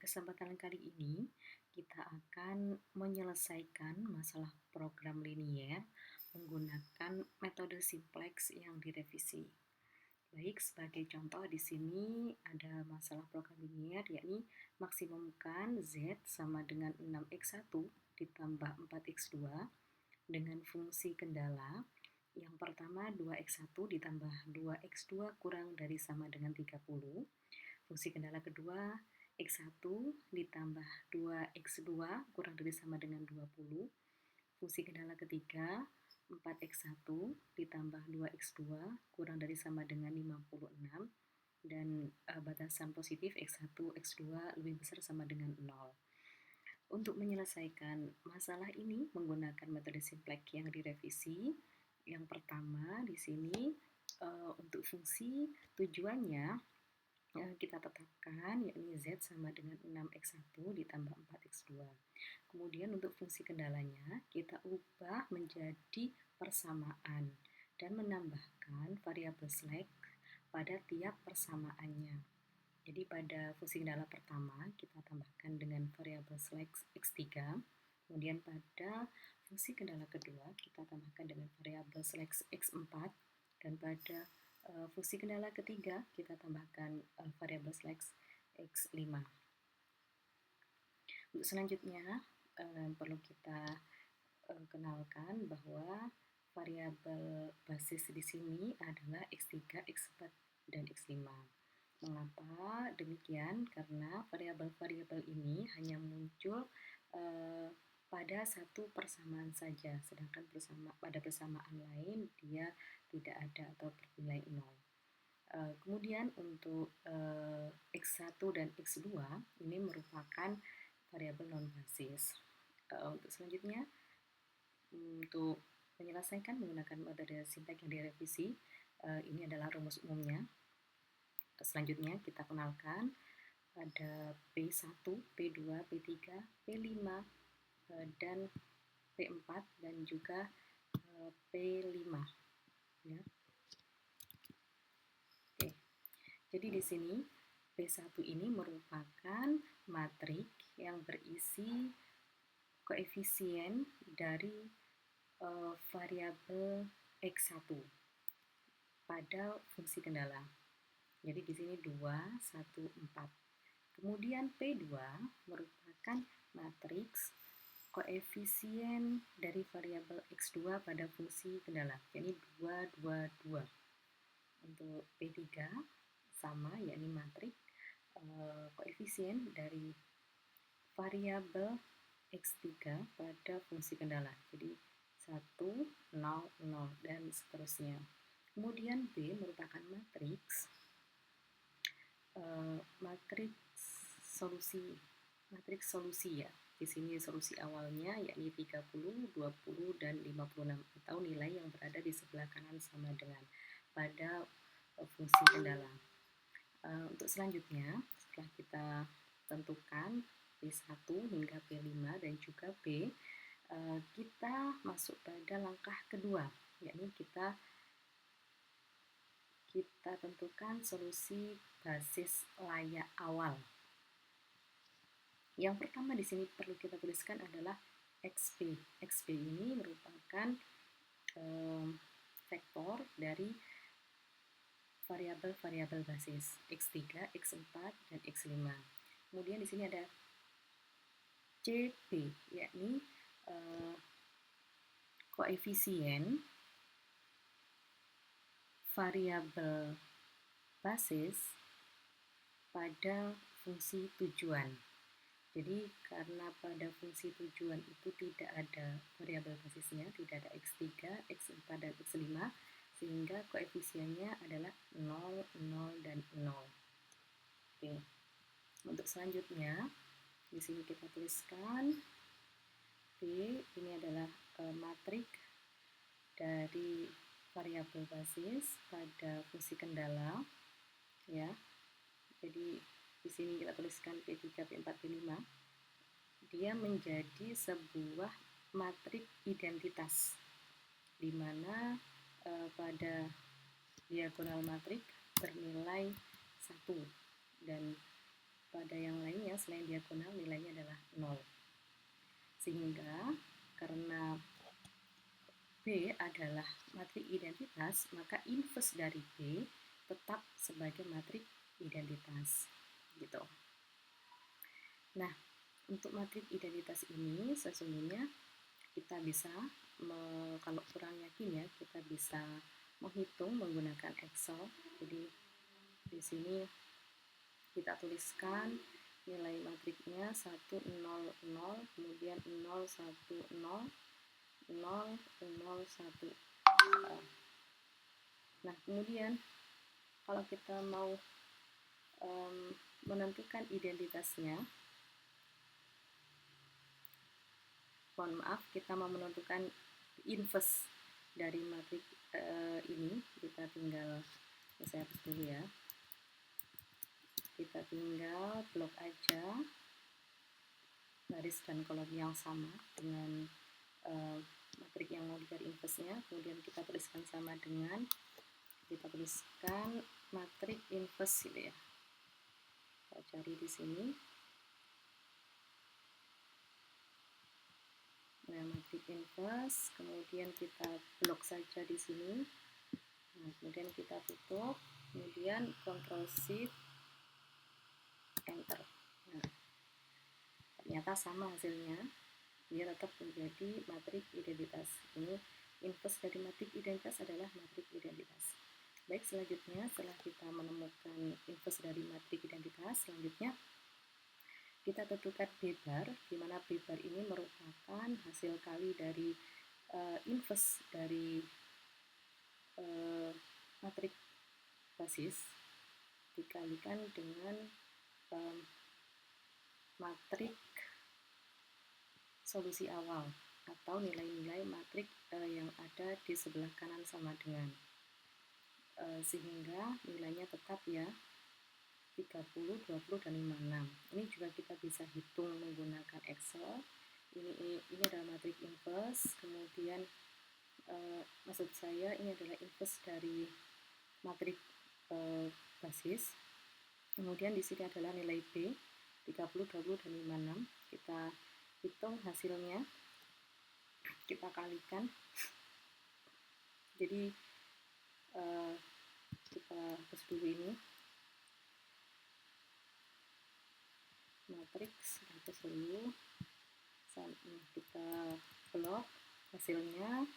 kesempatan kali ini kita akan menyelesaikan masalah program linier menggunakan metode simplex yang direvisi. Baik, sebagai contoh di sini ada masalah program linier yakni maksimumkan Z sama dengan 6x1 ditambah 4x2 dengan fungsi kendala. Yang pertama 2x1 ditambah 2x2 kurang dari sama dengan 30. Fungsi kendala kedua X1 ditambah 2X2 kurang dari sama dengan 20. Fungsi kendala ketiga 4X1 ditambah 2X2 kurang dari sama dengan 56. Dan batasan positif X1, X2 lebih besar sama dengan 0. Untuk menyelesaikan masalah ini menggunakan metode simplex yang direvisi, yang pertama di sini untuk fungsi tujuannya kita tetapkan yakni Z sama dengan 6x1 ditambah 4x2. Kemudian untuk fungsi kendalanya kita ubah menjadi persamaan dan menambahkan variabel slack pada tiap persamaannya. Jadi pada fungsi kendala pertama kita tambahkan dengan variabel slack x3. Kemudian pada fungsi kendala kedua kita tambahkan dengan variabel slack x4. Dan pada fungsi kendala ketiga kita tambahkan variabel slash x5. Untuk selanjutnya perlu kita kenalkan bahwa variabel basis di sini adalah x3, x4 dan x5. Mengapa demikian? Karena variabel-variabel ini hanya muncul pada satu persamaan saja, sedangkan pada persamaan lain dia tidak ada atau bernilai 0. Kemudian untuk X1 dan X2 ini merupakan variabel non-basis. Untuk selanjutnya, untuk menyelesaikan menggunakan metode simplex yang direvisi, ini adalah rumus umumnya. Selanjutnya kita kenalkan ada P1, P2, P3, P5, dan P4 dan juga P5 ya. Oke. Jadi di sini P1 ini merupakan matriks yang berisi koefisien dari variabel X1 pada fungsi kendala. Jadi di sini 2, 1, 4. Kemudian P2 merupakan matriks koefisien dari variabel X2 pada fungsi kendala, yakni 2, 2, 2. Untuk P3 sama, yakni matriks koefisien dari variabel X3 pada fungsi kendala. Jadi 1, 0, 0, dan seterusnya. Kemudian B merupakan matriks solusi ya. Di sini solusi awalnya yakni 30, 20, dan 56 atau nilai yang berada di sebelah kanan sama dengan pada fungsi kendala. Untuk selanjutnya, setelah kita tentukan P1 hingga P5 dan juga B, kita masuk pada langkah kedua, yakni kita tentukan solusi basis layak awal. Yang pertama di sini perlu kita tuliskan adalah XP. XP ini merupakan vektor dari variabel-variabel basis X3, X4, dan X5. Kemudian di sini ada CP, yakni koefisien variabel basis pada fungsi tujuan. Jadi karena pada fungsi tujuan itu tidak ada variabel basisnya, tidak ada X3, X4, dan X5, sehingga koefisiennya adalah 0, 0, dan 0. Oke. Untuk selanjutnya, di sini kita tuliskan P ini adalah matriks dari variabel basis pada fungsi kendala ya. Jadi di sini kita tuliskan P3, P4, P5. Dia menjadi sebuah matriks identitas di mana pada diagonal matriks bernilai 1 dan pada yang lainnya selain diagonal nilainya adalah 0. Sehingga karena B adalah matrik identitas, maka inverse dari B tetap sebagai matrik identitas. Gitu. Nah, untuk matrik identitas ini sesungguhnya kita bisa, kalau kurang yakin ya, kita bisa menghitung menggunakan Excel. Jadi di sini kita tuliskan nilai matriknya 1, 0, 0, kemudian 0, 1, 0, 0, 0, 1. Nah, kemudian kalau kita mau menentukan identitasnya, mohon maaf, kita mau menentukan inverse dari matrik ini, kita tinggal, saya hapus dulu ya, kita tinggal blok aja garis dan kolom yang sama dengan matrik yang mau dicari inverse-nya, kemudian kita tuliskan sama dengan, kita tuliskan matrik inverse gitu ya. Kita cari di sini. Nah, matrik inverse, kemudian kita blok saja di sini. Nah, kemudian kita tutup, kemudian Ctrl Shift Enter. Nah, ternyata sama hasilnya. Dia tetap menjadi matrik identitas. Ini inverse dari matrik identitas adalah matrik identitas. Baik, selanjutnya setelah kita menemukan inverse dari matrik identitas, selanjutnya kita tentukan B bar, di mana B bar ini merupakan hasil kali dari inverse dari matrik basis dikalikan dengan matrik solusi awal atau nilai-nilai matrik yang ada di sebelah kanan sama dengan, sehingga nilainya tetap ya 30, 20, dan 56. Ini juga kita bisa hitung menggunakan Excel. Ini adalah matrik inverse, kemudian maksud saya ini adalah inverse dari matrik basis. Kemudian di sini adalah nilai B 30, 20, dan 56. Kita hitung hasilnya, kita kalikan. Jadi kita hapus dulu ini matriks, hapus dulu, kita blok hasilnya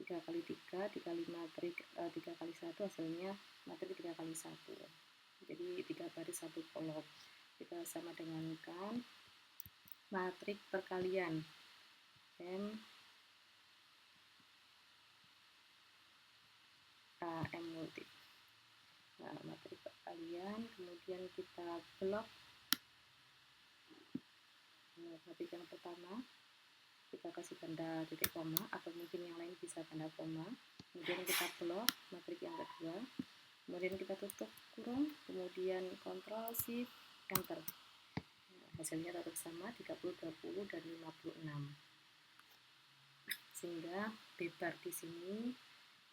3 kali 3 dikali matrik 3 kali 1, hasilnya matrik 3 kali 1. Jadi 3 baris 1 kolom. Kita sama dengankan matrik perkalian M multip. Nah, matrik perkalian, kemudian kita blok matrik yang pertama, kita kasih tanda titik koma, atau mungkin yang lain bisa tanda koma. Kemudian kita blok matrik yang kedua, kemudian kita tutup kurung, kemudian Ctrl Shift Enter. Nah, hasilnya tetap sama 30, 20, dan 56. Sehingga B bar di sini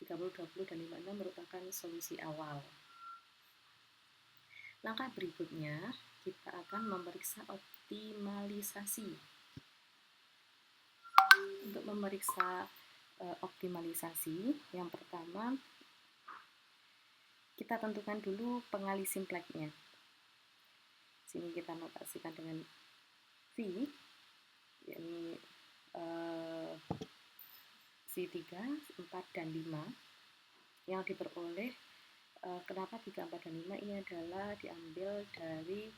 30, 20, dan 56 merupakan solusi awal. Langkah berikutnya, kita akan memeriksa optimalisasi. Untuk memeriksa optimalisasi, yang pertama kita tentukan dulu pengali simpleknya. Sini kita notasikan dengan V, yakni V3, 4, dan 5 yang diperoleh. Kenapa 3, 4, dan 5? Ini adalah diambil dari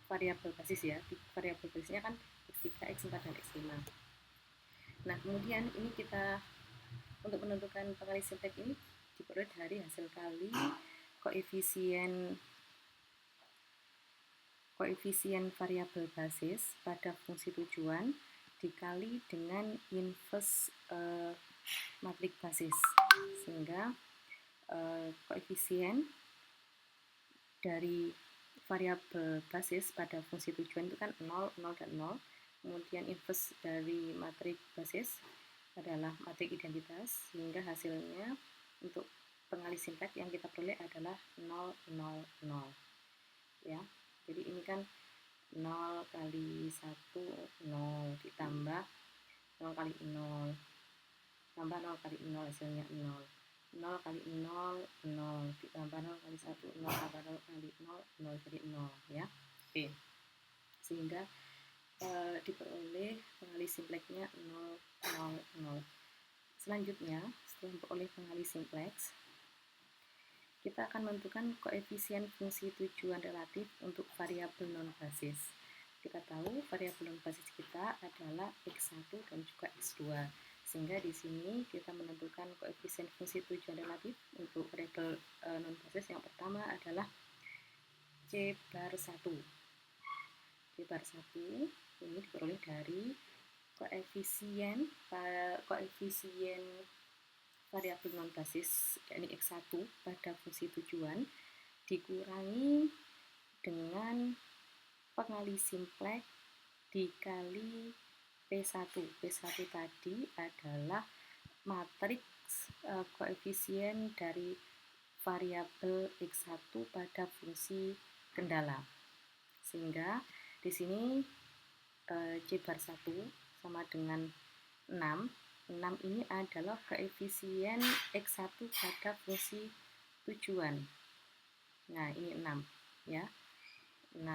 variabel basis ya. Variabel basisnya kan X3, X4, dan X5. Nah, kemudian ini kita untuk menentukan pengali simplek ini diperoleh dari hasil kali koefisien variabel basis pada fungsi tujuan dikali dengan inverse matrik basis, sehingga koefisien dari variabel basis pada fungsi tujuan itu kan 0, 0, dan 0. Kemudian inverse dari matrik basis adalah matrik identitas, sehingga hasilnya untuk pengali simplex yang kita peroleh adalah 0, 0, 0 ya. Jadi ini kan 0 kali 1 0 ditambah 0 kali 0 tambah 0 kali 0 hasilnya 0. 0 kali 0 0 ditambah 0 kali 1 0 tambah 0 kali 0 0 jadi 0 ya. Oke. Sehingga diperoleh pengali simplexnya 0, 0, 0. Selanjutnya, setelah memperoleh pengali simplex, kita akan menentukan koefisien fungsi tujuan relatif untuk variabel non-basis. Kita tahu variabel non-basis kita adalah X1 dan juga X2. Sehingga di sini kita menentukan koefisien fungsi tujuan relatif untuk variabel non-basis. Yang pertama adalah C bar 1. C bar 1 ini diperoleh dari koefisien variabel non-basis yakni X1 pada fungsi tujuan dikurangi dengan pengali simplex dikali P1. P1 tadi adalah matriks koefisien dari variabel X1 pada fungsi kendala. Sehingga di sini C bar 1 sama dengan 6. 6 ini adalah koefisien X1 pada fungsi tujuan. Nah, ini 6 ya. 6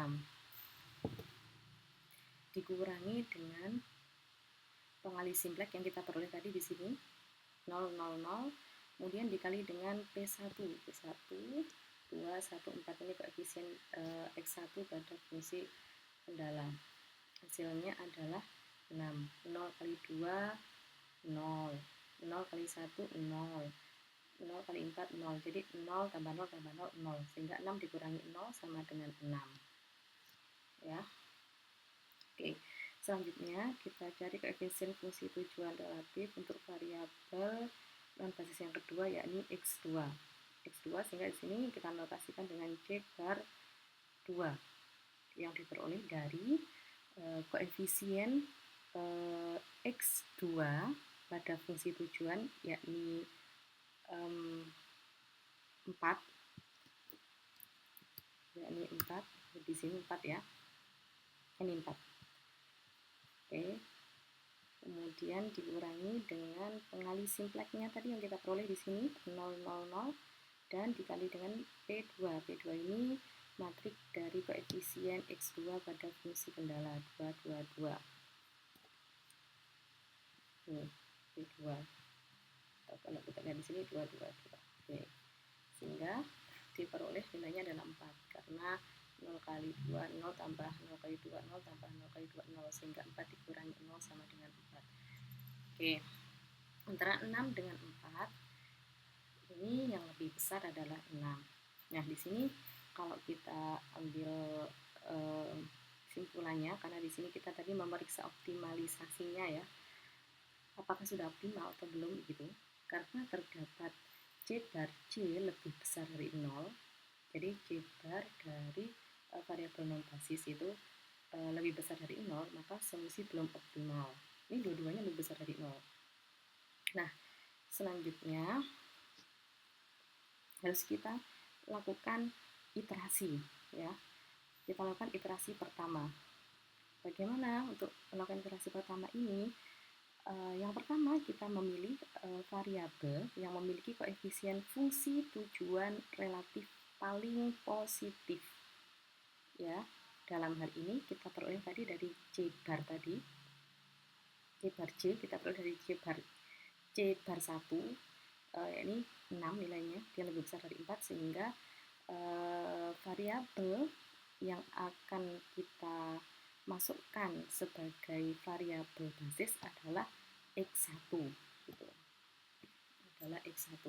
dikurangi dengan pengali simplex yang kita peroleh tadi di sini 0, 0, 0, kemudian dikali dengan P1. P1 2, 1, 4 ini koefisien X1 pada fungsi kendala. Hasilnya adalah 6. 0 kali 2 0, 0 kali 1 0, 0 kali 4 0, jadi 0 tambah 0 tambah 0 0, sehingga 6 dikurangi 0 sama dengan 6 ya. Oke, selanjutnya kita cari koefisien fungsi tujuan relatif untuk variabel non-basis yang kedua yakni X2. X2 sehingga di sini kita notasikan dengan C bar 2 yang diperoleh dari koefisien X2 pada fungsi tujuan yakni 4 yakni 4 di sini 4 ya, ini 4. Oke, kemudian dikurangi dengan pengali simplexnya tadi yang kita peroleh di sini 0, 0, 0 dan dikali dengan P2. P2 ini matrik dari koefisien X2 pada fungsi kendala 2, 2, 2. P2. Kalau kita lihat di sini 2, 2, 2. Oke. Sehingga diperoleh nilainya adalah 4 karena 0 kali 2 0 tambah 0 kali 2 0 tambah 0 kali 2 0, sehingga 4 dikurangi 0 sama dengan 4. Oke. Antara 6 dengan 4 ini yang lebih besar adalah 6. Nah, di sini kalau kita ambil simpulannya, karena di sini kita tadi memeriksa optimalisasinya ya, apakah sudah optimal atau belum gitu, karena terdapat C bar C lebih besar dari 0, jadi C bar dari variabel non-basis itu lebih besar dari 0, maka solusi belum optimal. Ini dua-duanya lebih besar dari 0. Nah, selanjutnya harus kita lakukan iterasi ya. Kita lakukan iterasi pertama. Bagaimana untuk melakukan iterasi pertama ini? Yang pertama kita memilih variabel yang memiliki koefisien fungsi tujuan relatif paling positif ya. Dalam hal ini kita peroleh tadi dari C bar tadi, C bar C kita peroleh dari C bar 1 ini 6 nilainya, dia lebih besar dari 4, sehingga variabel yang akan kita masukkan sebagai variabel basis adalah X1 gitu. Adalah X1.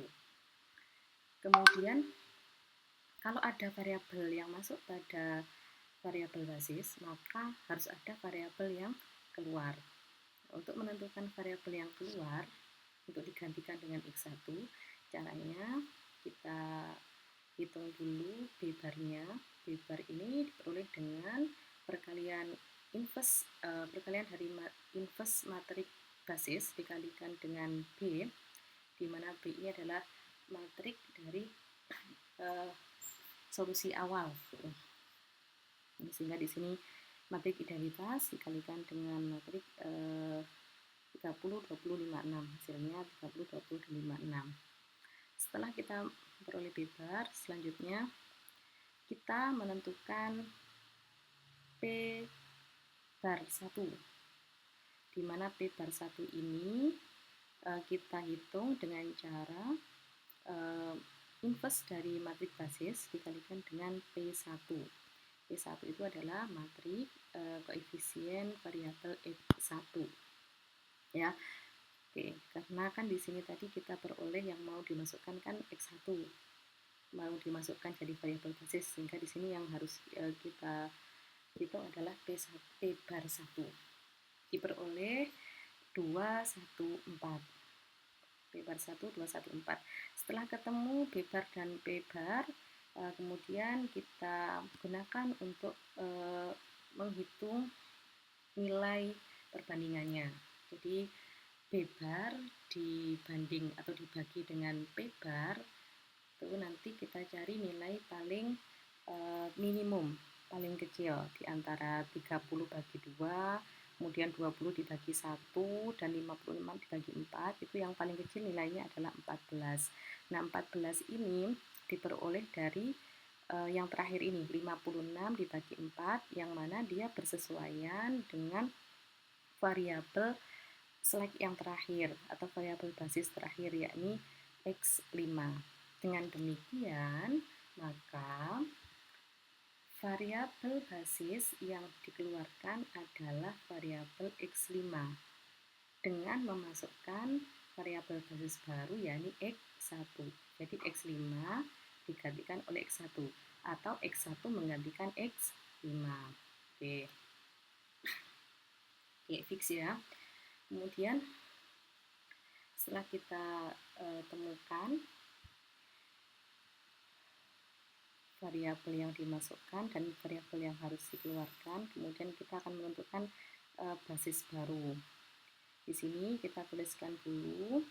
Kemudian kalau ada variabel yang masuk pada variabel basis, maka harus ada variabel yang keluar. Untuk menentukan variabel yang keluar untuk digantikan dengan X1, caranya kita hitung dulu B barnya. B bar ini diperoleh dengan perkalian dari inverse matrik basis dikalikan dengan B, di mana B ini adalah matrik dari solusi awal gitu. Sehingga di sini matrik identitas dikalikan dengan matrik 30, 20, 56, hasilnya 30, 20, dan 56. Setelah kita memperoleh B bar, selanjutnya kita menentukan P bar 1, di mana P bar 1 ini kita hitung dengan cara inverse dari matrik basis dikalikan dengan P1. P1 itu adalah matrik koefisien variabel X1. Ya. Oke, karena kan di sini tadi kita peroleh yang mau dimasukkan kan X1. Mau dimasukkan jadi variabel basis, sehingga di sini yang harus kita hitung adalah P bar 1. Diperoleh 214. P bar 1, 214. Setelah ketemu B bar dan P bar, kemudian kita gunakan untuk menghitung nilai perbandingannya. Jadi B bar dibanding atau dibagi dengan P bar, itu nanti kita cari nilai paling minimum, paling kecil di antara 30 bagi 2, kemudian 20 dibagi 1, dan 56 dibagi 4, itu yang paling kecil nilainya adalah 14. Nah, 14 ini diperoleh dari yang terakhir ini, 56 dibagi 4, yang mana dia bersesuaian dengan variabel select yang terakhir atau variabel basis terakhir, yakni X5. Dengan demikian, maka variabel basis yang dikeluarkan adalah variabel X5 dengan memasukkan variabel basis baru, yakni X1. Jadi X5 digantikan oleh X1 atau X1 menggantikan X5. Oke. Oke, fix ya. Kemudian setelah kita temukan variabel yang dimasukkan dan variabel yang harus dikeluarkan, kemudian kita akan menentukan basis baru. Di sini kita tuliskan dulu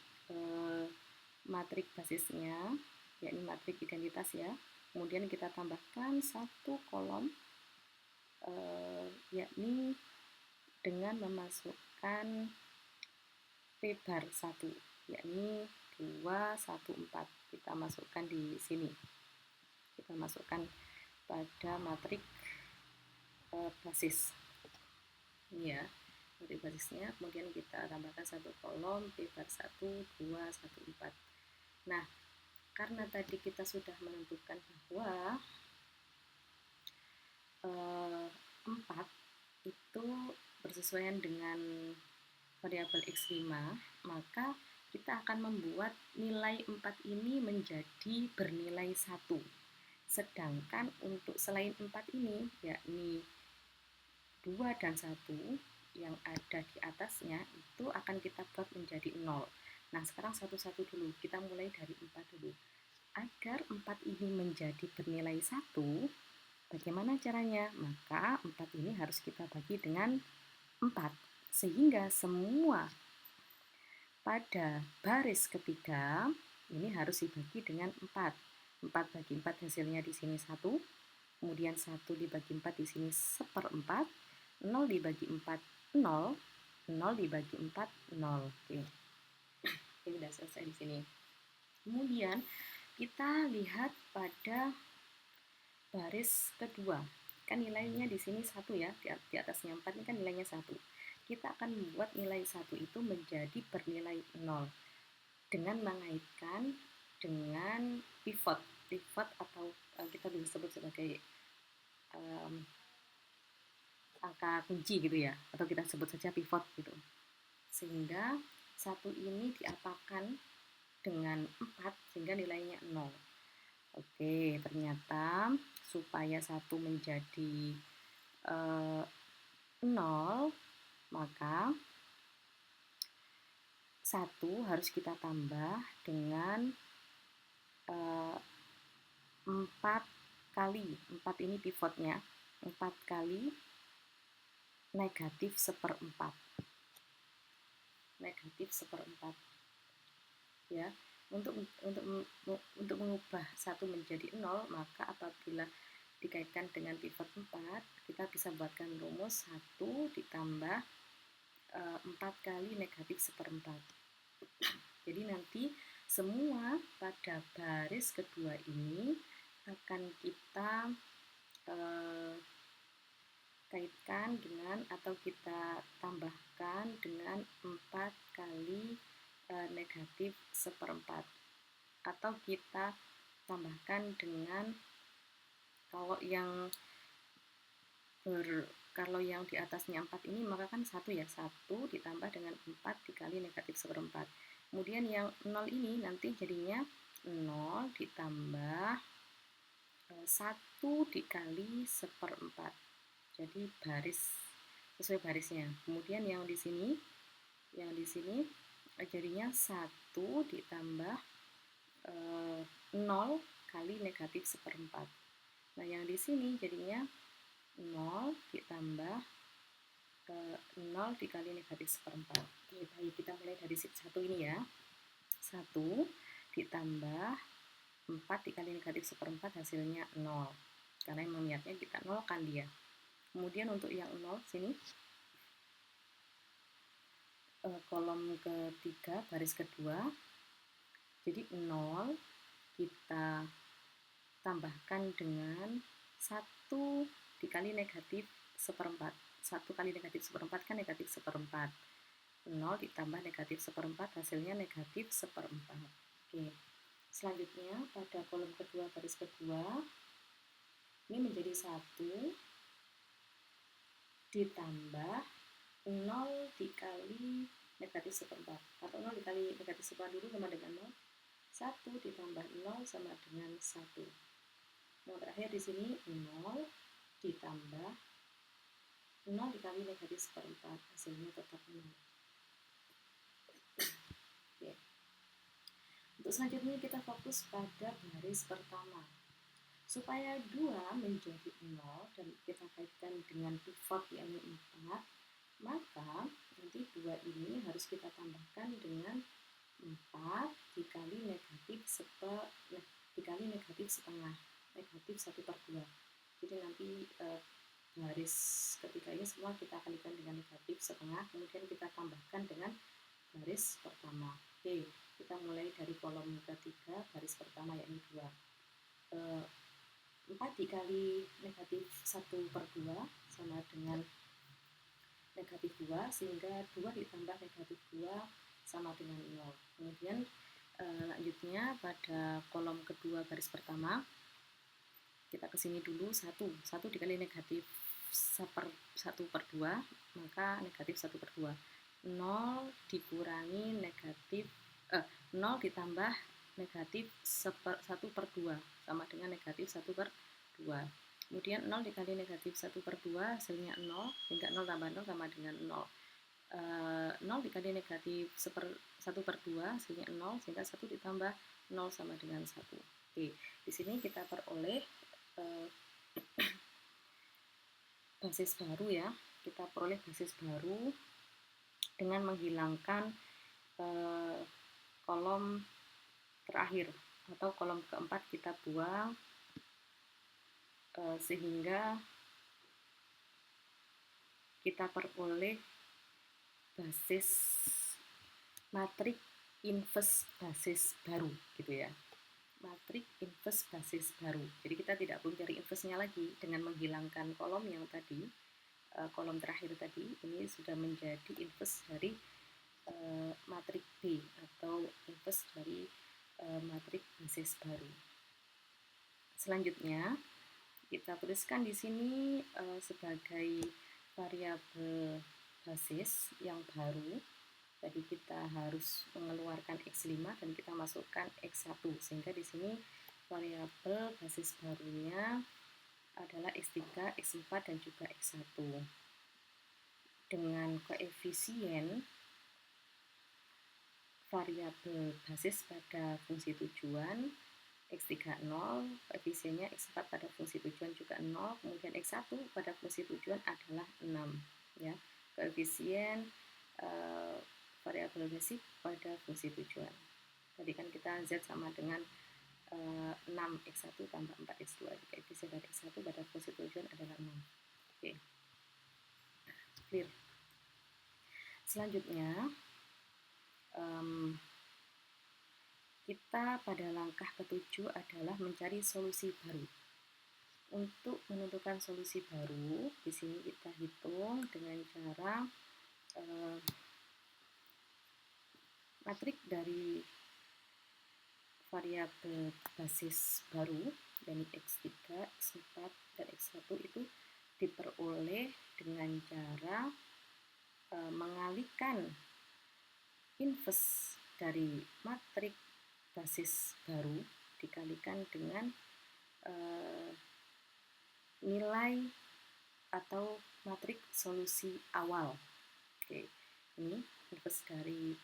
matrik basisnya, yakni matrik identitas ya. Kemudian kita tambahkan satu kolom, yakni dengan memasukkan P bar 1, yakni 214. Kita masukkan di sini. Kita masukkan pada matrik basis. Ini ya, matrik basisnya. Kemudian kita tambahkan satu kolom P bar 1, 2, 1, 4. Nah, karena tadi kita sudah menentukan bahwa 4 itu bersesuaian dengan variabel X5, maka kita akan membuat nilai 4 ini menjadi bernilai 1. Sedangkan untuk selain 4 ini, yakni 2 dan 1 yang ada di atasnya, itu akan kita buat menjadi 0. Nah, sekarang satu-satu dulu. Kita mulai dari 4 dulu. Agar 4 ini menjadi bernilai 1, bagaimana caranya? Maka 4 ini harus kita bagi dengan 4. Sehingga semua pada baris ketiga ini harus dibagi dengan 4. 4 bagi 4 hasilnya di sini 1. Kemudian 1 dibagi 4 di sini 1/4. 0 dibagi 4, 0. 0 dibagi 4, 0. Oke. Ini sudah selesai di sini. Kemudian kita lihat pada baris kedua. Kan nilainya di sini 1 ya, di atasnya 4 ini kan nilainya 1. Kita akan membuat nilai 1 itu menjadi bernilai 0 dengan mengaitkan dengan pivot atau kita bisa sebut sebagai angka kunci gitu ya, atau kita sebut saja pivot gitu. Sehingga 1 ini diapakan dengan 4 sehingga nilainya 0. Oke, ternyata supaya 1 menjadi 0, maka 1 harus kita tambah dengan 4 kali, 4 ini pivotnya, 4 kali negatif 1/4. Negatif 1/4. Ya. Untuk mengubah 1 menjadi 0, maka apabila dikaitkan dengan pivot 4, kita bisa buatkan rumus 1 ditambah 4 kali negatif seperempat. Jadi nanti semua pada baris kedua ini akan kita kaitkan dengan atau kita tambahkan dengan 4 kali negatif seperempat, atau kita tambahkan dengan kalau yang di atasnya 4 ini maka kan 1 ya, 1 ditambah dengan 4 dikali negatif seperempat. Kemudian yang 0 ini nanti jadinya 0 ditambah 1 dikali seperempat. Jadi baris sesuai barisnya. Kemudian yang di sini jadinya 1 ditambah 0 kali negatif seperempat. Nah, yang di sini jadinya 0 ditambah 0 dikali negatif seperempat. Oke, baik, kita mulai dari 1 ini ya. 1 ditambah 4 dikali negatif seperempat hasilnya 0. Karena memang niatnya kita nolkan dia. Kemudian untuk yang 0 sini, kolom ketiga baris kedua, jadi 0 kita tambahkan dengan 1 dikali negatif seperempat. 1 kali negatif seperempat kan negatif seperempat. 0 ditambah negatif seperempat hasilnya negatif seperempat. Oke. Selanjutnya pada kolom kedua baris kedua ini menjadi 1 ditambah 0 dikali negatif seperempat, atau 0 dikali negatif seperempat dulu sama dengan 0. 1 ditambah 0 sama dengan 1. Yang terakhir di sini 0 ditambah 0 dikali negatif seperempat, hasilnya tetap 0. Oke. Untuk selanjutnya kita fokus pada baris pertama. Supaya 2 menjadi 0 dan kita kaitkan dengan pivot yakni 4, maka nanti 2 ini harus kita tambahkan dengan 4 dikali negatif setengah, negatif 1/2. Jadi nanti baris ketiga ini semua kita kalikan dengan negatif setengah, kemudian kita tambahkan dengan baris pertama. Oke, kita mulai dari kolom ketiga baris pertama yakni 2. 4 dikali negatif 1/2 sama dengan negatif 2, sehingga 2 ditambah negatif 2 sama dengan 0. Kemudian lanjutnya pada kolom kedua baris pertama, kita kesini dulu 1 dikali negatif 1/2, maka negatif 1/2. 0 dikurangi negatif 0 ditambah negatif 1/2 sama dengan negatif 1/2. Kemudian 0 dikali negatif 1/2 hasilnya 0, sehingga 0 tambah 0 sama dengan 0. 0 dikali negatif 1/2 hasilnya 0, sehingga 1 ditambah 0 sama dengan 1. Oke, di sini kita peroleh basis baru ya. Kita peroleh basis baru dengan menghilangkan kolom terakhir atau kolom keempat kita buang, sehingga kita peroleh basis matrik inverse basis baru gitu ya. Matrik inverse basis baru. Jadi kita tidak perlu cari inverse-nya lagi dengan menghilangkan kolom yang tadi, kolom terakhir tadi ini sudah menjadi inverse dari matrik B atau inverse dari matrik basis baru. Selanjutnya kita tuliskan di sini sebagai variabel basis yang baru. Tadi kita harus mengeluarkan X5 dan kita masukkan X1, sehingga di sini variabel basis barunya adalah X3, X4 dan juga X1. Dengan koefisien variabel basis pada fungsi tujuan X3 0, koefisiennya X4 pada fungsi tujuan juga 0, kemudian X1 pada fungsi tujuan adalah 6 ya. Koefisien variabel basic pada fungsi tujuan. Tadi kan kita Z sama dengan 6x1 tambah 4x2. Koefisien dari x1 pada fungsi tujuan adalah 6. Oke, clear. Selanjutnya, kita pada langkah ketujuh adalah mencari solusi baru. Untuk menentukan solusi baru, di sini kita hitung dengan cara matrik dari variabel basis baru, yakni x3, x4, dan x1 itu diperoleh dengan cara mengalihkan inverse dari matrik basis baru dikalikan dengan nilai atau matrik solusi awal. Oke, ini inverse dari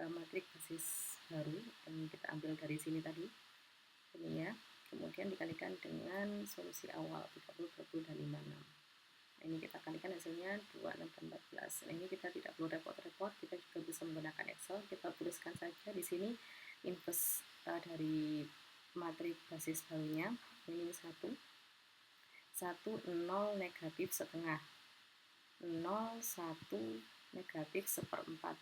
matrik basis baru yang kita ambil dari sini tadi, ini ya. Kemudian dikalikan dengan solusi awal 30, 20, dan 56. Nah, ini kita kalikan hasilnya 2, 6, dan 14. Nah, ini kita tidak perlu repot-repot, kita juga bisa menggunakan Excel. Kita tuliskan saja di sini inverse dari matrik basis barunya. Ini 1, 0, negatif setengah, 0, 1, negatif seperempat,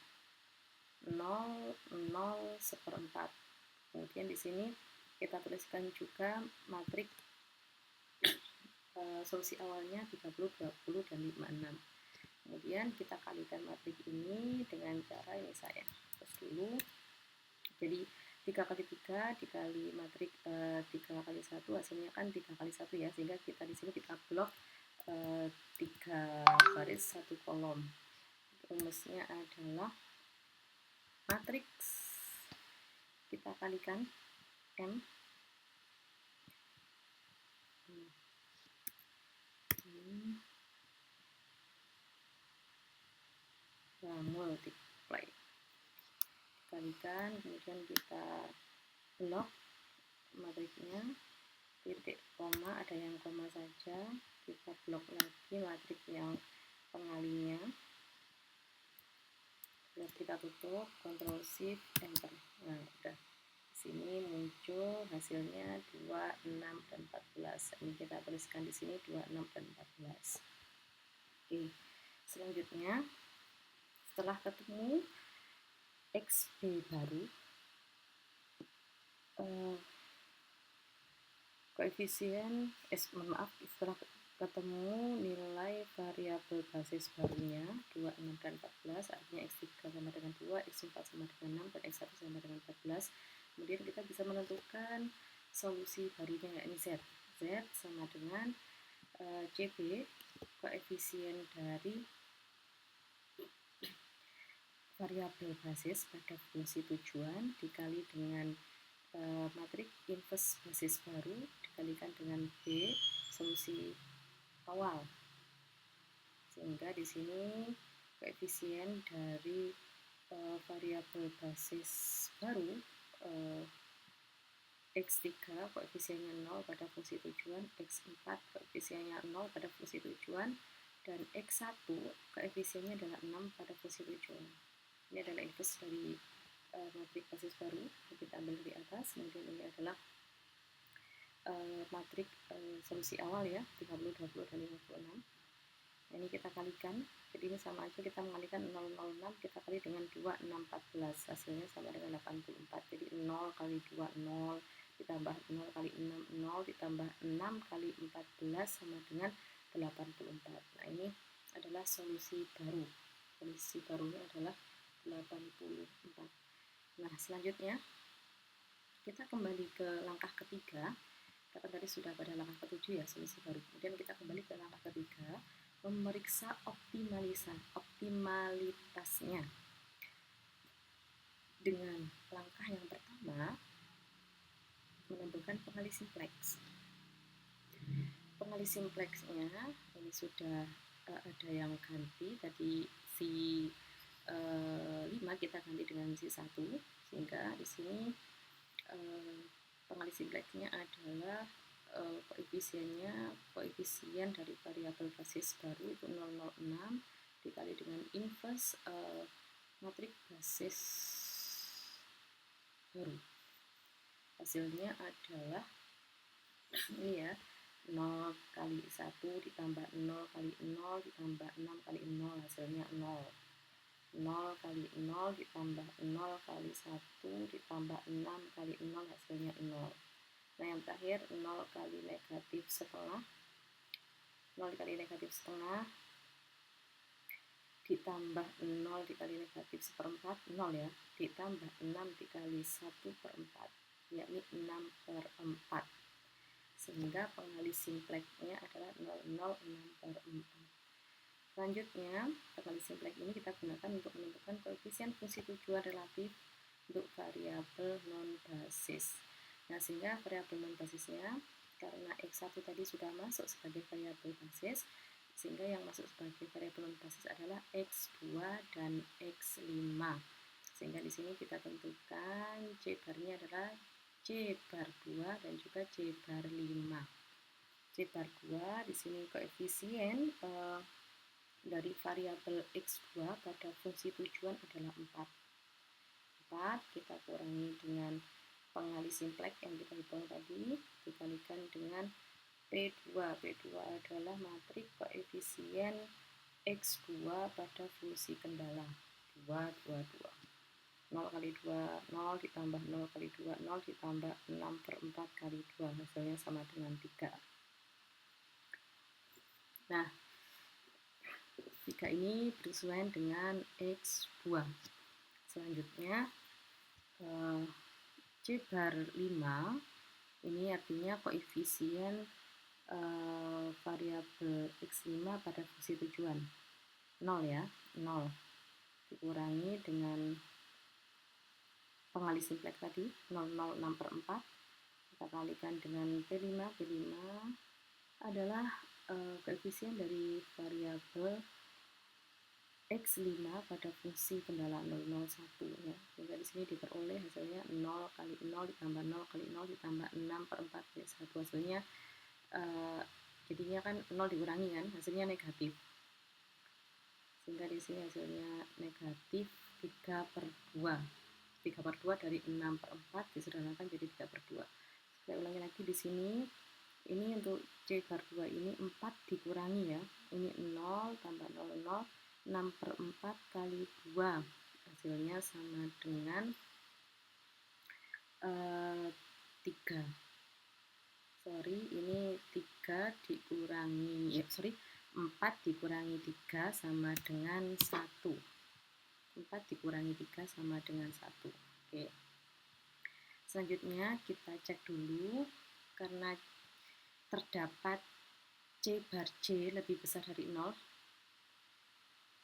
0, 0, seperempat. Kemudian di sini kita tuliskan juga matrik solusi awalnya 30, 20, dan 56. Kemudian kita kalikan matrik ini dengan cara ini, saya terus dulu. Jadi 3 kali 3 dikali matrik 3 kali 1 hasilnya kan 3 kali 1 ya, sehingga kita di sini kita blok 3 baris 1 kolom. Rumusnya adalah matriks kita kalikan M multiply dikalikan, kemudian kita blok matriknya, titik koma, ada yang koma saja, kita blok lagi matrik yang pengalinya, lalu kita tutup, Ctrl Shift Enter. Nah, udah sini muncul hasilnya 2, 6, dan 14. Ini kita tuliskan di sini 2, 6, dan 14. Oke, selanjutnya setelah ketemu XB baru, koefisien setelah ketemu nilai variabel basis barunya 2, 6, dan 14, artinya x3 sama dengan 2, x4 sama dengan 6, dan x1 sama dengan 14. Kemudian kita bisa menentukan solusi barunya, yakni Z. Z sama dengan CB, koefisien dari variabel basis pada fungsi tujuan dikali dengan matrik inverse basis baru dikalikan dengan B, solusi awal. Sehingga di sini koefisien dari variabel basis baru x3 koefisiennya 0 pada fungsi tujuan, x4 koefisiennya 0 pada fungsi tujuan, dan x1 koefisiennya adalah 6 pada fungsi tujuan. Ini adalah inverse dari matrik basis baru yang kita ambil di atas. Kemudian ini adalah matrik solusi awal ya, 30, 20, dan 56. Nah, ini kita kalikan, jadi ini sama aja, kita mengalikan 006, kita kali dengan 2, 6, 14, hasilnya sama dengan 84. Jadi 0 kali 2, 0, ditambah 0 kali 6, 0, ditambah 6 kali 14 sama dengan 84. Nah, ini adalah solusi baru. Solusi barunya adalah 84. Nah, selanjutnya kita kembali ke langkah ketiga. Kita tadi sudah pada langkah ketujuh ya, solusi baru. Kemudian kita kembali ke langkah ketiga, memeriksa optimalitasnya. Dengan langkah yang pertama, menentukan pengali simplex. Pengali simplexnya ini sudah ada yang ganti, tadi si 5 kita ganti dengan si 1, sehingga di sini pengali simplexnya adalah koefisien dari variabel basis baru itu 006 dikali dengan inverse matrik basis baru. Hasilnya adalah ini ya, 0 kali 1 ditambah 0 kali 0 ditambah 6 kali 0, hasilnya 0. 0 kali 0 ditambah 0 kali 1 ditambah 6 kali 0, hasilnya 0. Nah yang terakhir 0 kali negatif setengah, 0 dikali negatif setengah ditambah 0 dikali negatif seperempat, 0 ya, ditambah 6 dikali 1/4, yakni 6/4. Sehingga pengali simpleknya adalah 0,06/4. Selanjutnya, pengali simplek ini kita gunakan untuk menentukan koefisien fungsi tujuan relatif untuk variabel non-basis. Nah, sehingga variabel non-basisnya, karena X1 tadi sudah masuk sebagai variabel basis, sehingga yang masuk sebagai variabel non-basis adalah X2 dan X5. Sehingga di sini kita tentukan C barnya adalah C bar 2 dan juga C bar 5. C bar 2 di sini koefisien dari variabel X2 pada fungsi tujuan adalah 4. 4 kita kurangi dengan pengali simplek yang kita hitung tadi, dikalikan dengan P2. P2 adalah matrik koefisien X2 pada fungsi kendala. 2, 2, 2. 0 kali 2, 0 ditambah 0 kali 2, 0 ditambah 6/4 kali 2, hasilnya sama dengan 3. Nah, 3 ini bersesuaian dengan X2. Selanjutnya, C bar 5, ini artinya koefisien variabel X5 pada fungsi tujuan. 0 ya, 0. Dikurangi dengan pengali simplek tadi, 0,06/4. Kita kalikan dengan P5. P5 adalah koefisien dari variabel X5 pada fungsi kendala 001 ya. Sehingga di sini diperoleh hasilnya 0 kali 0 ditambah 0 kali 0 ditambah 6/4 kali 1. Hasilnya jadinya kan 0 dikurangi kan, hasilnya negatif. Sehingga di sini hasilnya negatif 3/2. 3/2 dari 6/4 disederhanakan jadi 3/2. Saya ulangi lagi di sini. Ini untuk C bar 2 ini 4 dikurangi ya. Ini 0 tambah 0, 0, 6/4 kali 2. Hasilnya sama dengan 3. Sorry, ini 3 dikurangi, 4 dikurangi 3 sama dengan 1. 4 dikurangi 3 sama dengan 1. Oke. Selanjutnya kita cek dulu, karena terdapat C bar C lebih besar dari 0,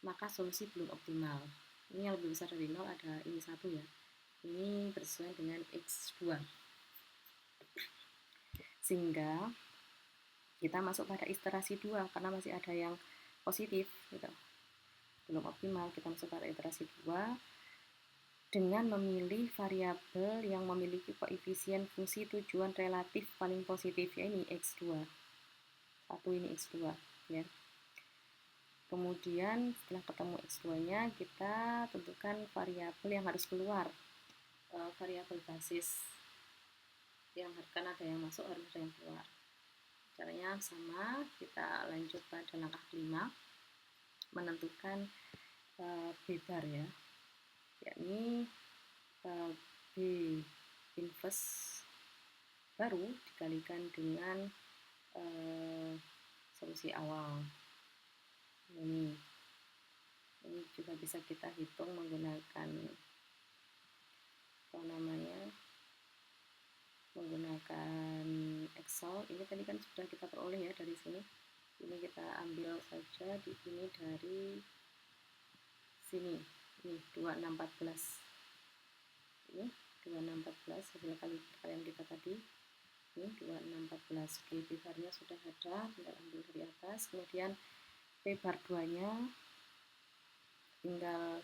maka solusi belum optimal. Ini yang lebih besar dari 0 ada ini 1 ya. Ini bersesuaian dengan X2. Sehingga kita masuk pada iterasi 2 karena masih ada yang positif gitu. Belum optimal, kita masuk pada iterasi 2 dengan memilih variabel yang memiliki koefisien fungsi tujuan relatif paling positif, ya ini X2. 1 ini X2 ya. Kemudian setelah ketemu X2-nya, kita tentukan variabel yang harus keluar, variabel basis yang kan ada yang masuk, harus ada yang keluar. Caranya sama, kita lanjut pada langkah kelima, menentukan B bar ya, yakni B inverse baru dikalikan dengan solusi awal. Ini juga bisa kita hitung menggunakan menggunakan Excel. Ini tadi kan sudah kita peroleh ya dari sini. Ini kita ambil saja di sini dari sini. Ini 2614. Ini 2614 hasil kalian kita tadi. Ini 2614. Oke, P bar-nya sudah ada, tinggal ambil dari atas. Kemudian P bar 2-nya tinggal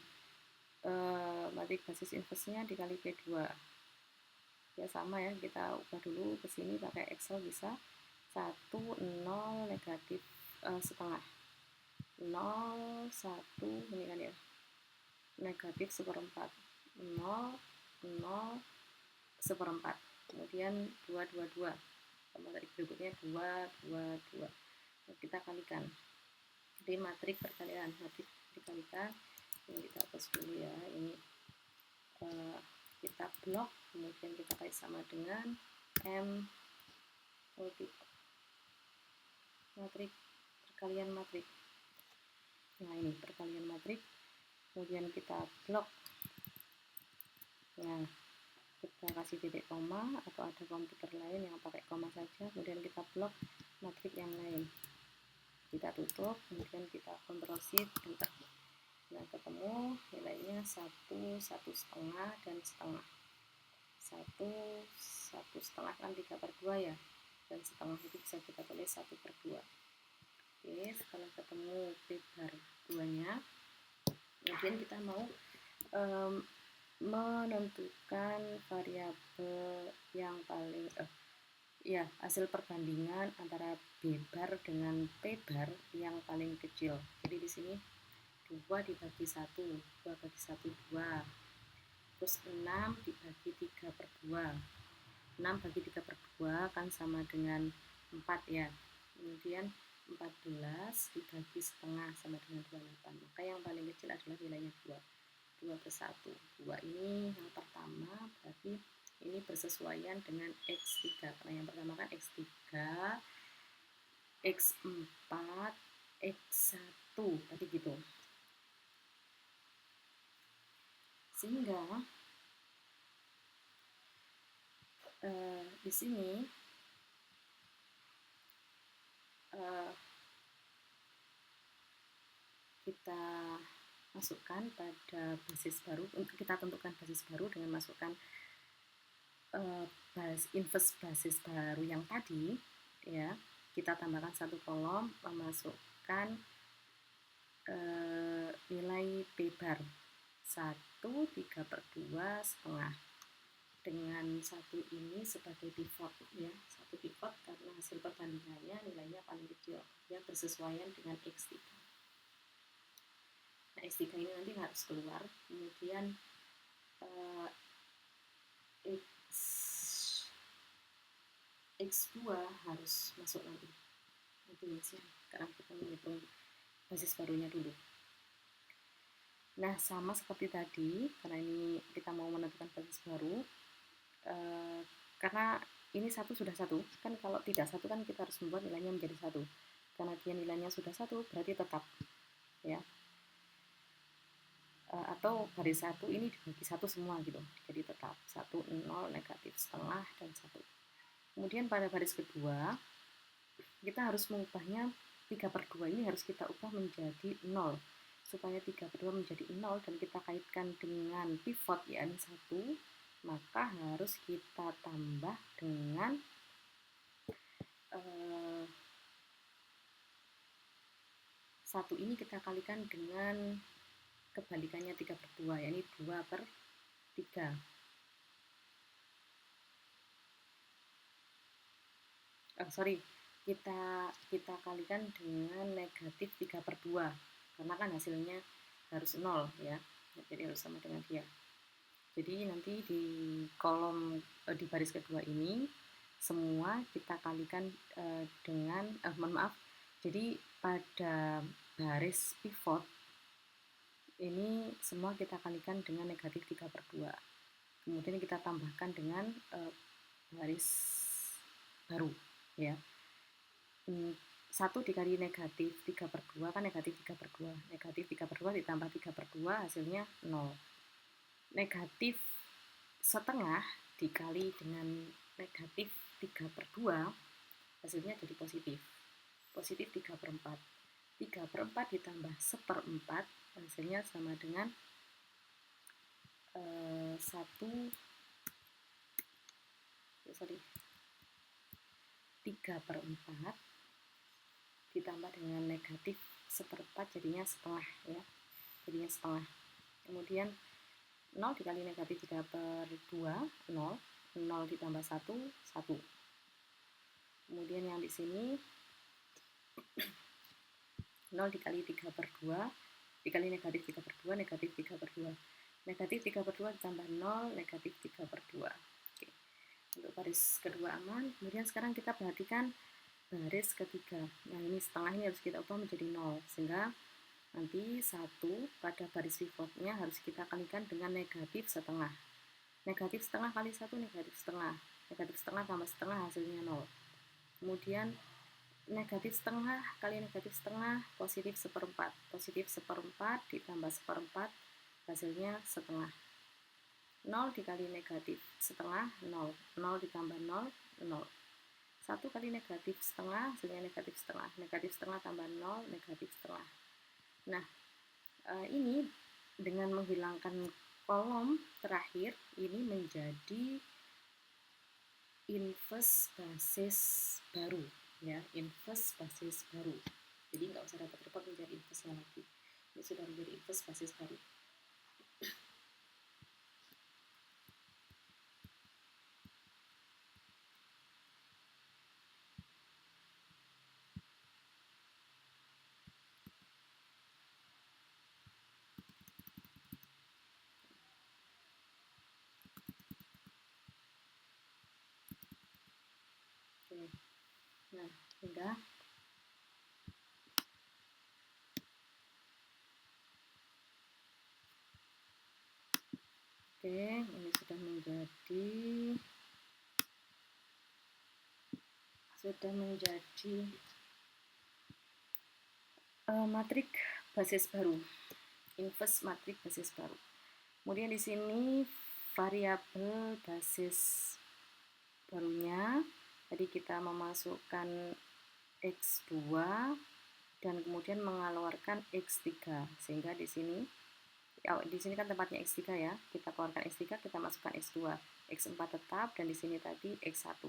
matrik basis inverse-nya dikali P2. Ya sama ya, kita ubah dulu ke sini pakai Excel bisa 1, 0, negatif setengah, 0, 1, ini kan ya, negatif 1/4, 0, 0, 1/4. Kemudian 2, 2, 2. Berikutnya 2, 2, 2. Kita kalikan. Jadi matrik perkalian, matrik dikalikan. Ini kita hapus dulu ya. Ini kita blok, kemudian kita kali sama dengan M matrik perkalian matrik. Nah, ini perkalian matrik. Kemudian kita blok. Nah, kita kasih titik koma atau ada komputer lain yang pakai koma saja. Kemudian kita blok matrik yang lain. Kita tutup, kemudian kita Ctrl Shift Enter. Nah, ketemu nilainya 1, 1,5 dan setengah. 1, 1,5 kan 3/2 ya, dan setengah itu bisa kita tulis 1/2. Oke, setelah ketemu P bar 2 nya, kemudian kita mau menentukan variabel yang paling ya, hasil perbandingan antara B bar dengan P bar yang paling kecil. Jadi di sini 2 dibagi 1, 2 bagi 1, 2. Terus 6 dibagi 3/2. 6 bagi 3/2 kan sama dengan 4 ya. Kemudian 14 dibagi setengah sama dengan 28. Maka yang paling kecil adalah nilainya 2. 2/1. 2 ini yang pertama, berarti ini bersesuaian dengan X3. Karena yang pertama kan X3, X4, X1. Berarti gitu. Sehingga di sini kita masukkan pada basis baru. Untuk kita tentukan basis baru dengan masukkan inverse basis baru yang tadi ya. Kita tambahkan satu kolom, memasukkan nilai P bar 1, 3/2 setengah. Dengan 1 ini sebagai pivot ya, 1 pivot karena hasil perbandingannya nilainya paling kecil, ya bersesuaian dengan X3. Nah, X3 ini nanti harus keluar, kemudian X2 harus masuk nanti ya, karena kita menghitung basis barunya dulu. Nah, sama seperti tadi, karena ini kita mau menentukan basis baru, karena ini 1 sudah 1, kan kalau tidak 1 kan kita harus membuat nilainya menjadi 1. Karena dia nilainya sudah 1, berarti tetap ya. Atau baris 1 ini dibagi 1 semua gitu, jadi tetap 1, 0, negatif setengah, dan 1. Kemudian pada baris kedua, kita harus mengubahnya 3/2 ini harus kita ubah menjadi 0. Supaya 3/2 menjadi 0 dan kita kaitkan dengan pivot yakni 1, maka harus kita tambah dengan 1 ini kita kalikan dengan kebalikannya 3/2, yakni 2/3. Kita kalikan dengan negatif 3/2 karena kan hasilnya harus 0 ya, jadi harus sama dengan dia. Jadi nanti di kolom di baris kedua ini semua kita kalikan dengan jadi pada baris pivot ini semua kita kalikan dengan negatif 3/2. Kemudian kita tambahkan dengan baris baru ya. 1 dikali negatif 3/2 kan negatif 3/2. Negatif 3/2 ditambah 3/2 hasilnya 0. Negatif setengah dikali dengan negatif 3/2 hasilnya jadi positif. Positif 3/4. 3/4 ditambah 1/4 hasilnya sama dengan 3/4 ditambah dengan negatif 1/4 jadinya setengah ya, jadinya setengah. Kemudian 0 dikali negatif 3/2 0, 0 ditambah 1 1. Kemudian yang di sini 0 dikali 3/2 dikali negatif 3/2 negatif 3/2. Negatif 3/2 ditambah 0 negatif 3/2. Oke. Untuk baris kedua aman. Kemudian sekarang kita perhatikan baris ketiga. Yang ini setengah ini harus kita ubah menjadi 0, sehingga nanti 1 pada baris pivotnya harus kita kalikan dengan negatif setengah. Negatif setengah kali 1 negatif setengah. Negatif setengah tambah setengah hasilnya 0. Kemudian negatif setengah kali negatif setengah positif seperempat. Positif seperempat ditambah seperempat hasilnya setengah. 0 dikali negatif setengah 0. 0 ditambah 0, 0. 1 kali negatif setengah hasilnya negatif setengah. Negatif setengah tambah 0, negatif setengah. Nah, ini dengan menghilangkan kolom terakhir ini menjadi inverse basis baru, ya, inverse basis baru. Jadi nggak usah repot-repot menjadi inverse lagi. Ini sudah menjadi inverse basis baru. Oke. Nah, sudah. Oke, ini sudah menjadi matrik basis baru, inverse matrik basis baru. Kemudian di sini variabel basis barunya tadi kita memasukkan X2 dan kemudian mengeluarkan X3, sehingga di sini kan tempatnya X3 ya, kita keluarkan X3, kita masukkan X2, X4 tetap, dan di sini tadi X1.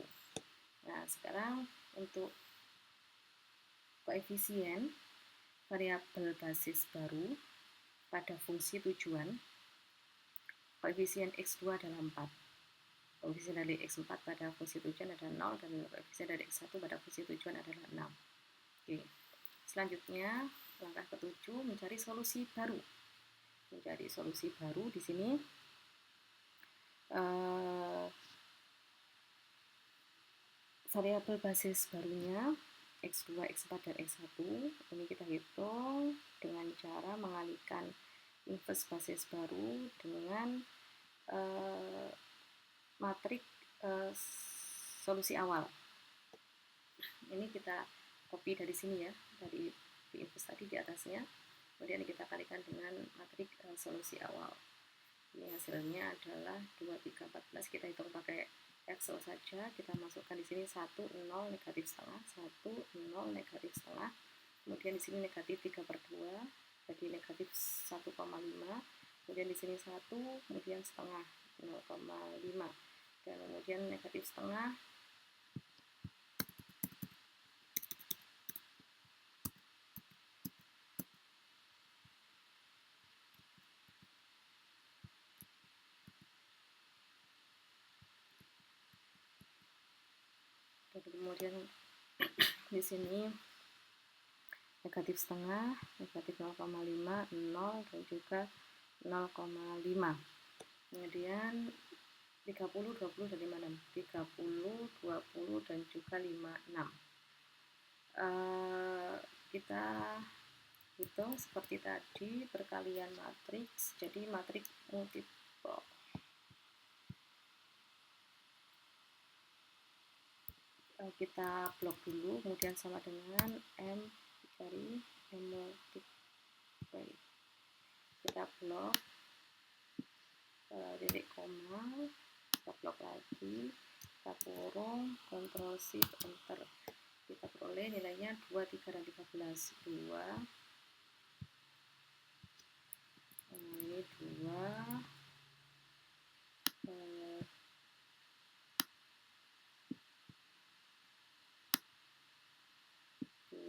Nah, sekarang untuk koefisien variabel basis baru pada fungsi tujuan, koefisien X2 adalah 4. Koefisien dari X4 pada fungsi tujuan adalah 0, dan koefisien dari X1 pada fungsi tujuan adalah 6. Oke. Selanjutnya, langkah ke-7 mencari solusi baru. Mencari solusi baru di sini variabel basis barunya X2, X4, dan X1 ini kita hitung dengan cara mengalihkan inverse basis baru dengan matrik solusi awal. Ini kita copy dari sini ya, dari inverse tadi di atasnya, kemudian kita kalikan dengan matrik solusi awal. Ini hasilnya adalah 2, 3, 14. Kita hitung pakai Excel saja. Kita masukkan di sini 1, 0, negatif setengah, 1, 0, negatif setengah. Kemudian di sini negatif 3/2, jadi negatif 1,5. Kemudian di sini 1, kemudian setengah 0,5. Dan kemudian negatif setengah, dan kemudian di sini negatif setengah, negatif 0,5, 0, dan juga 0,5. Kemudian 30, 20, dan 56. 30, 20, dan juga 56. Kita hitung seperti tadi, perkalian matriks, jadi matriks multiple. Kita blok dulu, kemudian sama dengan M dicari, M multiply. Kita blok, titik koma, kita blok lagi, kita kurung, Ctrl Shift Enter. Kita peroleh nilainya 2, 3, dan 13. 2, ini 2,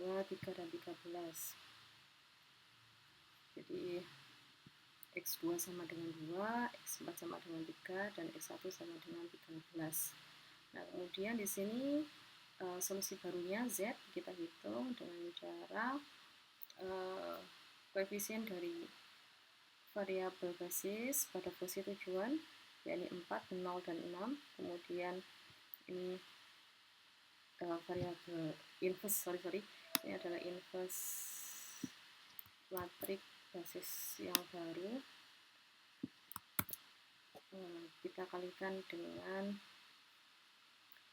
2, 3, dan 13. Jadi X2 sama dengan 2, X4 sama dengan 3, dan X1 sama dengan 13. Nah, kemudian di sini solusi barunya Z kita hitung dengan cara koefisien dari variabel basis pada fungsi tujuan, yakni 4, 0, dan 6. Kemudian Ini variabel inverse, ini adalah inverse matrik basis yang baru. Kita kalikan dengan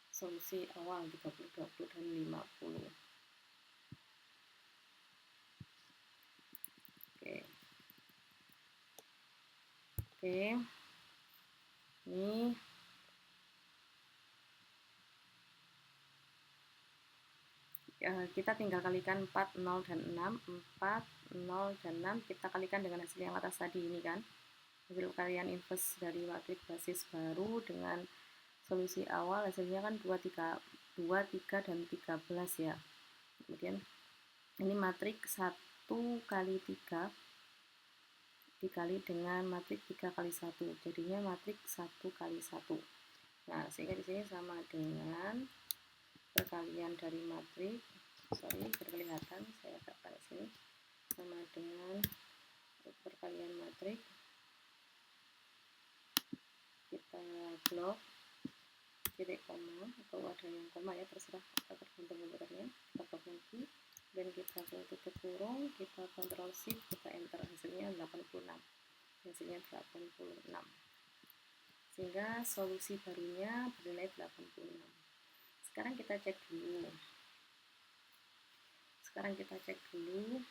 solusi awal 30, 20, dan 50. Oke. Ini kita tinggal kalikan 4, 0, dan 6. 4, 0, dan 6 kita kalikan dengan hasil yang atas tadi ini kan. Hasil kalian inverse dari matrik basis baru dengan solusi awal hasilnya kan 2, 3, dan 13 ya. Kemudian ini matrik 1 kali 3 dikali dengan matrik 3 kali 1, jadinya matrik 1 kali 1. Nah, sehingga di sini sama dengan perkalian dari matrik, berkelihatan, saya agak taruh sini, sama dengan perkalian matrik. Kita blok titik koma atau ada yang koma ya, terserah, tergantung komputernya. Kita blok lagi dan kita tutup kurung, kita Ctrl Shift, kita enter, hasilnya 86. Hasilnya 86. Sehingga solusi barunya bernilai 86. Sekarang kita cek dulu.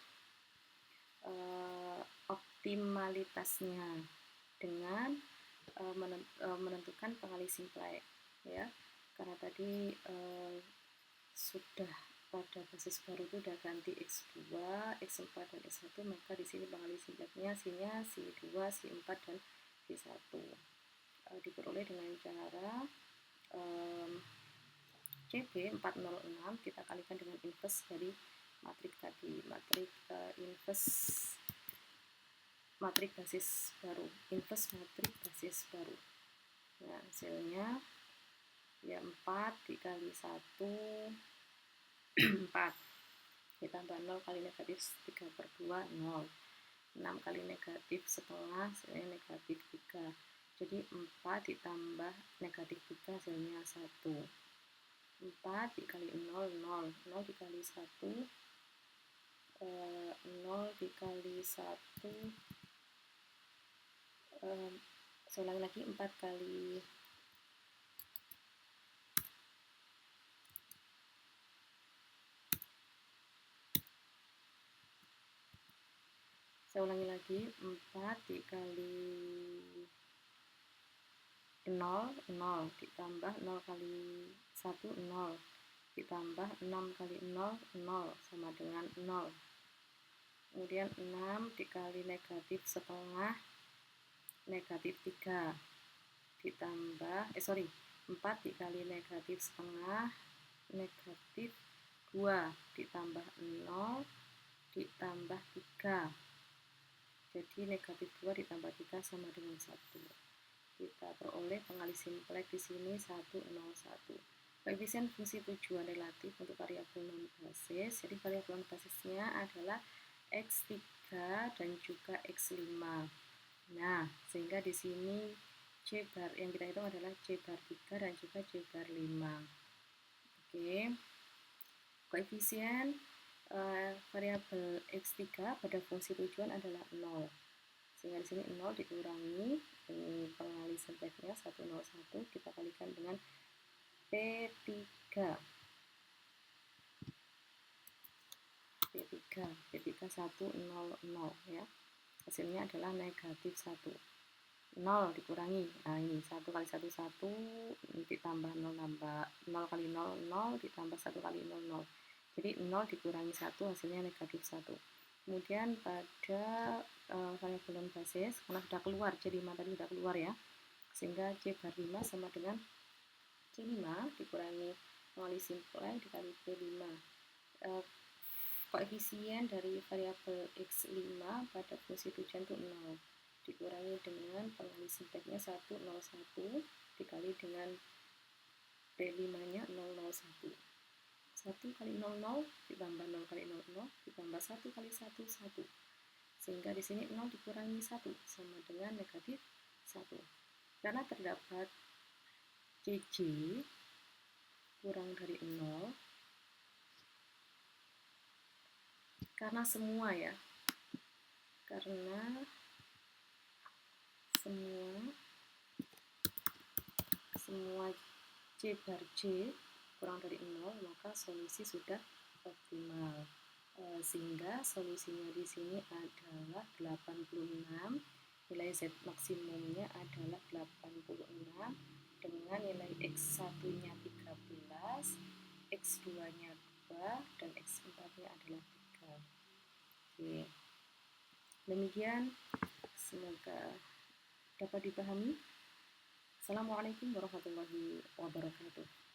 Optimalitasnya dengan menentukan pengalih simplex ya. Karena tadi sudah pada basis baru itu udah ganti X2, X4, dan X1, maka di sini pengalih simplexnya C-nya C2, C4, dan C1. Diperoleh dengan cara CB406 kita kalikan dengan inverse dari matrik tadi, matrik basis baru, inverse matrik basis baru. Nah, hasilnya ya 4 dikali 1 4 ditambah 0 kali negatif 3/2 0. 6 kali negatif setengah hasilnya negatif 3. Jadi 4 ditambah negatif 3 hasilnya 1. 4 dikali 0 0. 0 dikali 1 0 dikali 1 saya ulangi lagi, 4 kali saya ulangi lagi 4 dikali 0 0 ditambah 0 kali 1 0 ditambah 6 kali 0 0 sama dengan 0. Kemudian 6 dikali negatif setengah negatif 3 ditambah 4 dikali negatif setengah negatif 2 ditambah 0 ditambah 3. Jadi negatif 2 ditambah 3 sama dengan 1. Kita peroleh pengalih simplex di sini 101. Koefisien fungsi tujuan relatif untuk variabel non basis. Jadi variabel non basisnya adalah X3 dan juga X5. Nah, sehingga di sini C bar yang kita hitung adalah C bar 3 dan juga C bar 5. Oke. Koefisien variabel X3 pada fungsi tujuan adalah 0. Sehingga di sini 0 dikurangi ini pengalih simplexnya 101, kita kalikan dengan P3 100 ya. Hasilnya adalah negatif 1. 0 dikurangi, nah ini 1 kali 1 1 ditambah 0 nambah 0 kali 0 0 ditambah 1 kali 0 0. Jadi 0 dikurangi 1 hasilnya negatif 1. Kemudian pada variabel non basis, karena sudah keluar C5 tadi sudah keluar ya, sehingga C bar 5 sama dengan C5 dikurangi pengalih simplex dikali P5. Koefisien dari variabel X5 pada fungsi tujuan itu 0 dikurangi dengan pengalih simplexnya 101 dikali dengan P5 nya 001. 1 kali 00 ditambah 0 kali 00 ditambah 1 kali 1 1. Sehingga di sini 0 dikurangi 1 sama dengan negatif 1. Karena terdapat CJ kurang dari 0, karena semua ya, karena semua C bar J kurang dari 0, maka solusi sudah optimal. Sehingga solusinya di sini adalah 86, nilai Z maksimumnya adalah 86 dengan nilai X1-nya 13, X2-nya 2, dan X4-nya adalah 3. Oke. Demikian, semoga dapat dipahami. Assalamualaikum warahmatullahi wabarakatuh.